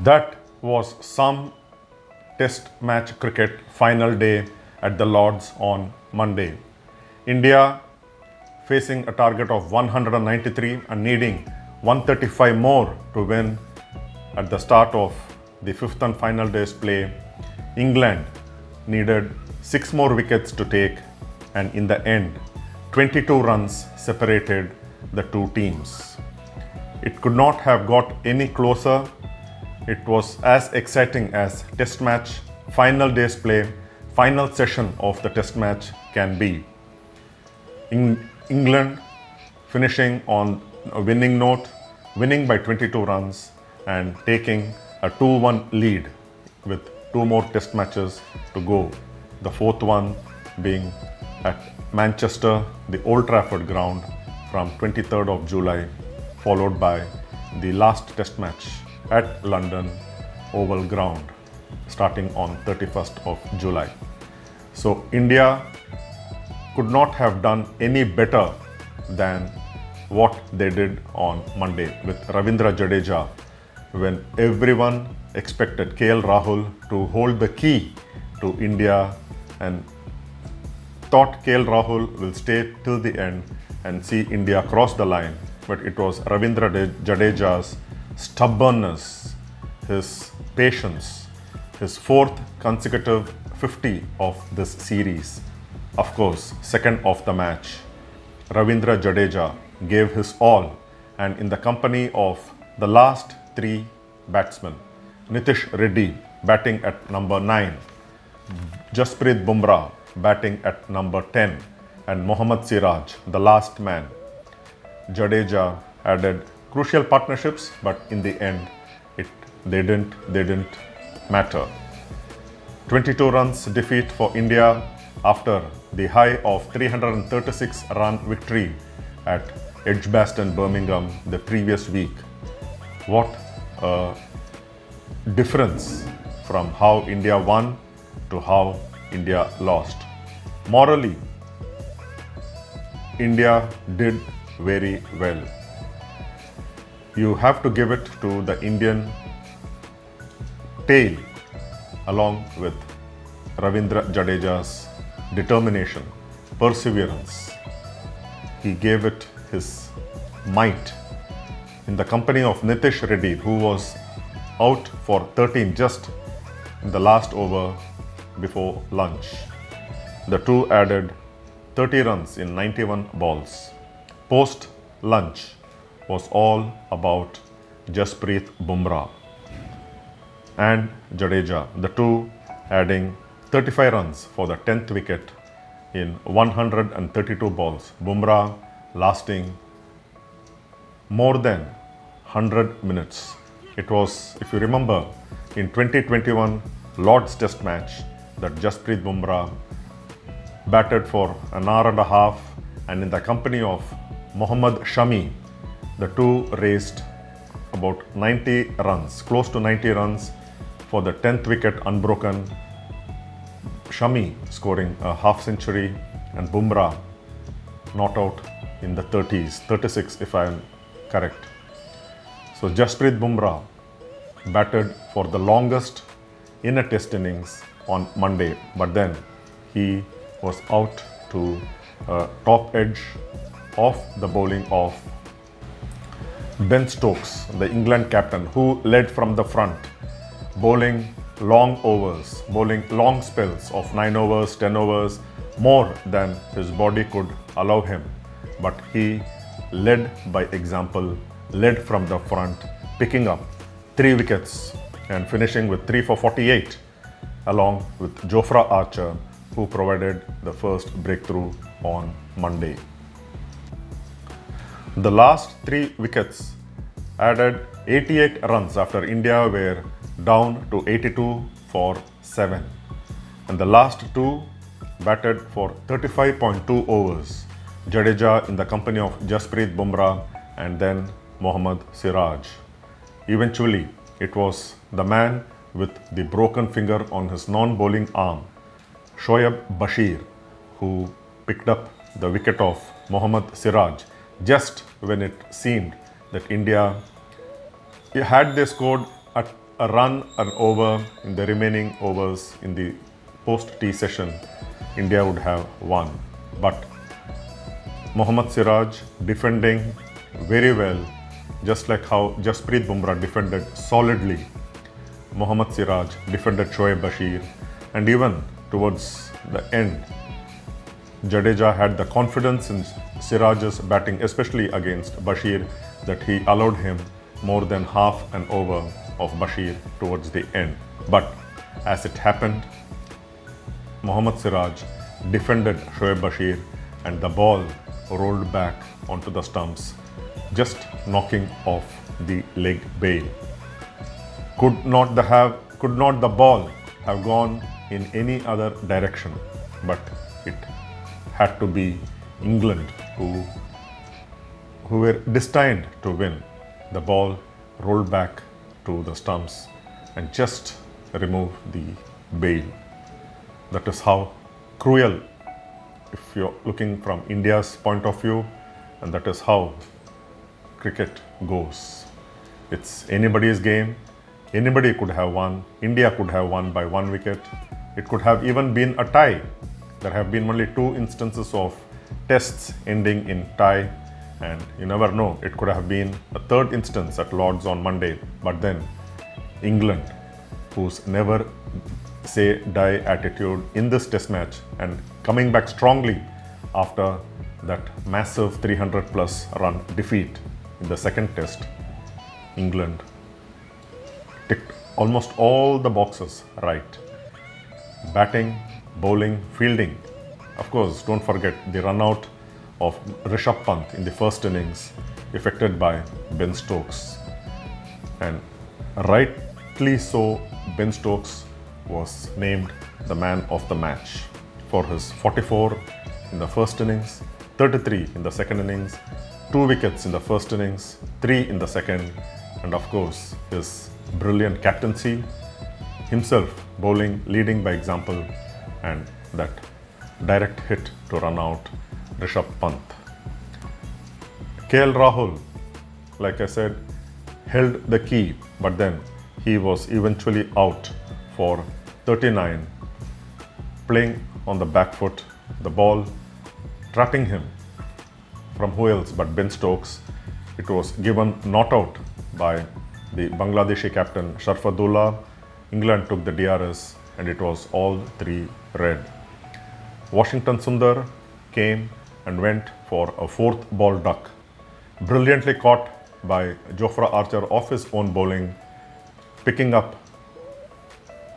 That was some Test match cricket final day at the Lords on Monday. India facing a target of 193 and needing 135 more to win at the start of the fifth and final day's play. England needed 6 more wickets to take, and in the end, 22 runs separated the two teams. It could not have got any closer. It was as exciting as Test match, final day's play, final session of the Test match can be. England finishing on a winning note, winning by 22 runs and taking a 2-1 lead with 2 more Test matches to go. The fourth one being at Manchester, the Old Trafford ground from 23rd of July, followed by the last Test match at London Oval Ground starting on 31st of July. So India could not have done any better than what they did on Monday with Ravindra Jadeja, when everyone expected KL Rahul to hold the key to India and thought KL Rahul will stay till the end and see India cross the line. But it was Ravindra Jadeja's stubbornness, his patience, his fourth consecutive 50 of this series. Of course, second of the match. Ravindra Jadeja gave his all, and in the company of the last 3 batsmen, Nitish Reddy batting at number 9, Jasprit Bumrah batting at number 10, and Mohammed Siraj, the last man. Jadeja added crucial partnerships, but in the end, they didn't matter. 22 runs defeat for India after the high of 336 run victory at Edgbaston, Birmingham the previous week. What a difference from how India won to how India lost. Morally, India did very well. You have to give it to the Indian tail along with Ravindra Jadeja's determination, perseverance. He gave it his might in the company of Nitish Reddy, who was out for 13 just in the last over before lunch. The two added 30 runs in 91 balls. Post lunch was all about Jasprit Bumrah and Jadeja, the two adding 35 runs for the 10th wicket in 132 balls. Bumrah lasting more than 100 minutes. It was, if you remember, in 2021 Lord's Test match that Jasprit Bumrah batted for an hour and a half, and in the company of Mohammed Shami, the two raised about 90 runs, close to 90 runs for the 10th wicket unbroken. Shami scoring a half century and Bumrah not out in the 30s, 36 if I am correct. So Jasprit Bumrah batted for the longest in a test innings on Monday, but then he was out to top edge of the bowling of Ben Stokes, the England captain, who led from the front, bowling long overs, bowling long spells of 9 overs, 10 overs, more than his body could allow him. But he led by example, led from the front, picking up 3 wickets and finishing with 3 for 48, along with Jofra Archer, who provided the first breakthrough on Monday. The last 3 wickets added 88 runs after India were down to 82 for 7. And the last 2 batted for 35.2 overs. Jadeja in the company of Jasprit Bumrah and then Mohammed Siraj. Eventually, it was the man with the broken finger on his non-bowling arm, Shoaib Bashir, who picked up the wicket of Mohammed Siraj, just when it seemed that India, had they scored a run, an over in the remaining overs in the post-tea session, India would have won. But Mohammed Siraj defending very well, just like how Jasprit Bumrah defended solidly. Mohammed Siraj defended Shoaib Bashir, and even towards the end, Jadeja had the confidence in Siraj's batting, especially against Bashir, that he allowed him more than half an over of Bashir towards the end. But as it happened, Mohammed Siraj defended Shoaib Bashir and the ball rolled back onto the stumps, just knocking off the leg bail. Could not the ball have gone in any other direction? But it had to be England who were destined to win. The ball rolled back to the stumps and just removed the bail. That is how cruel, if you're looking from India's point of view, and that is how cricket goes. It's anybody's game. Anybody could have won. India could have won by 1 wicket. It could have even been a tie. There have been only 2 instances of tests ending in tie, and you never know, it could have been a 3rd instance at Lord's on Monday. But then England, whose never say die attitude in this test match and coming back strongly after that massive 300 plus run defeat in the second test, England ticked almost all the boxes right. Batting, bowling, fielding. Of course, don't forget the run out of Rishabh Pant in the first innings, effected by Ben Stokes. And rightly so, Ben Stokes was named the man of the match for his 44 in the first innings, 33 in the second innings, 2 wickets in the first innings, 3 in the second, and of course his brilliant captaincy, himself bowling, leading by example, and that direct hit to run out Rishabh Pant. KL Rahul, like I said, held the key, but then he was eventually out for 39, playing on the back foot, the ball trapping him from who else but Ben Stokes. It was given not out by the Bangladeshi captain Sharfadullah. England took the DRS and it was all 3 red. Washington Sundar came and went for a 4th ball duck, brilliantly caught by Jofra Archer off his own bowling, picking up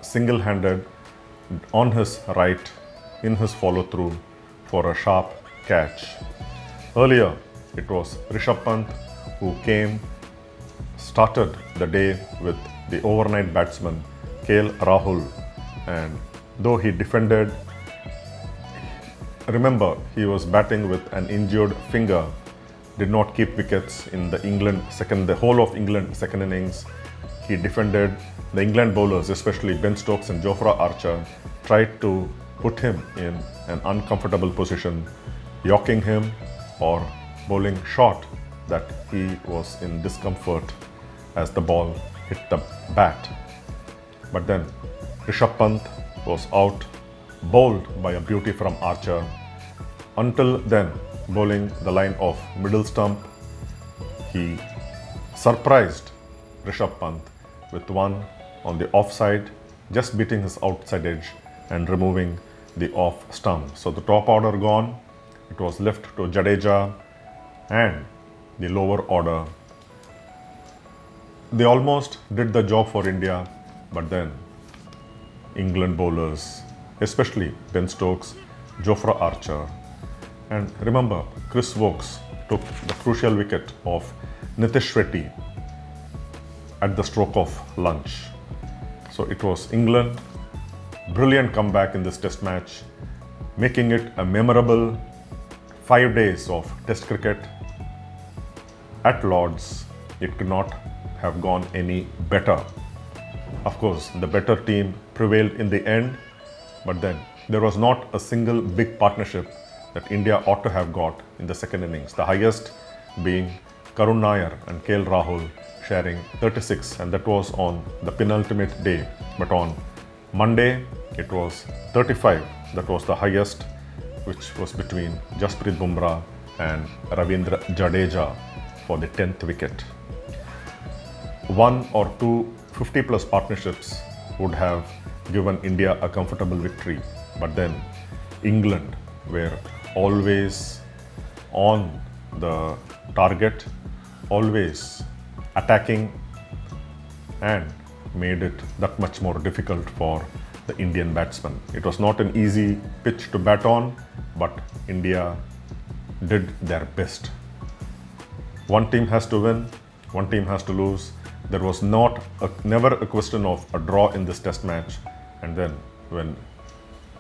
single-handed on his right in his follow-through for a sharp catch. Earlier, it was Rishabh Pant who started the day with the overnight batsman KL Rahul, and though he defended, remember he was batting with an injured finger, did not keep wickets in the whole of England second innings. He defended the England bowlers, especially Ben Stokes and Jofra Archer, tried to put him in an uncomfortable position, yorking him or bowling short that he was in discomfort as the ball hit the bat. But then Rishabh Pant was out, bowled by a beauty from Archer. Until then, bowling the line of middle stump, he surprised Rishabh Pant with one on the offside, just beating his outside edge and removing the off stump. So the top order gone, it was left to Jadeja and the lower order. They almost did the job for India, but then England bowlers, especially Ben Stokes, Jofra Archer, and remember, Chris Wokes took the crucial wicket of Nitish Shetty at the stroke of lunch. So it was England, brilliant comeback in this test match, making it a memorable 5 days of test cricket at Lord's. It could not have gone any better. Of course, the better team prevailed in the end, but then there was not a single big partnership that India ought to have got in the second innings. The highest being Karun Nair and KL Rahul sharing 36, and that was on the penultimate day. But on Monday, it was 35. That was the highest, which was between Jasprit Bumrah and Ravindra Jadeja for the 10th wicket. One or two 50-plus partnerships would have given India a comfortable victory, but then England were always on the target, always attacking, and made it that much more difficult for the Indian batsmen. It was not an easy pitch to bat on, but India did their best. One team has to win, one team has to lose. There was never a question of a draw in this test match. And then when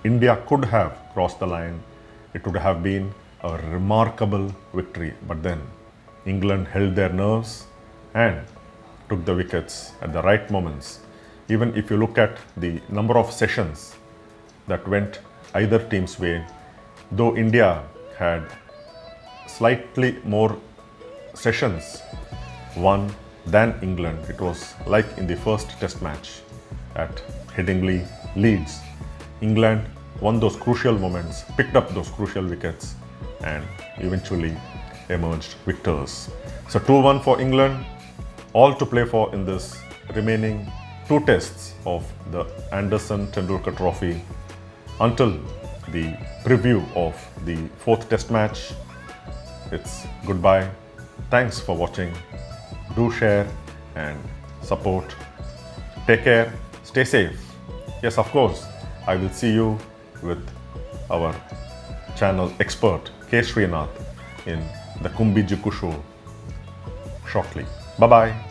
India could have crossed the line, it would have been a remarkable victory. But then England held their nerves and took the wickets at the right moments. Even if you look at the number of sessions that went either team's way, though India had slightly more sessions won than England, it was like in the first test match at Headingley, Leeds. England won those crucial moments, picked up those crucial wickets, and eventually emerged victors. So 2-1 for England, all to play for in this remaining two tests of the Anderson Tendulkar Trophy until the preview of the fourth test match. It's goodbye. Thanks for watching. Do share and support. Take care. Stay safe. Yes, of course, I will see you with our channel expert K. Srinath in the Kumbi Jiku show shortly. Bye-bye.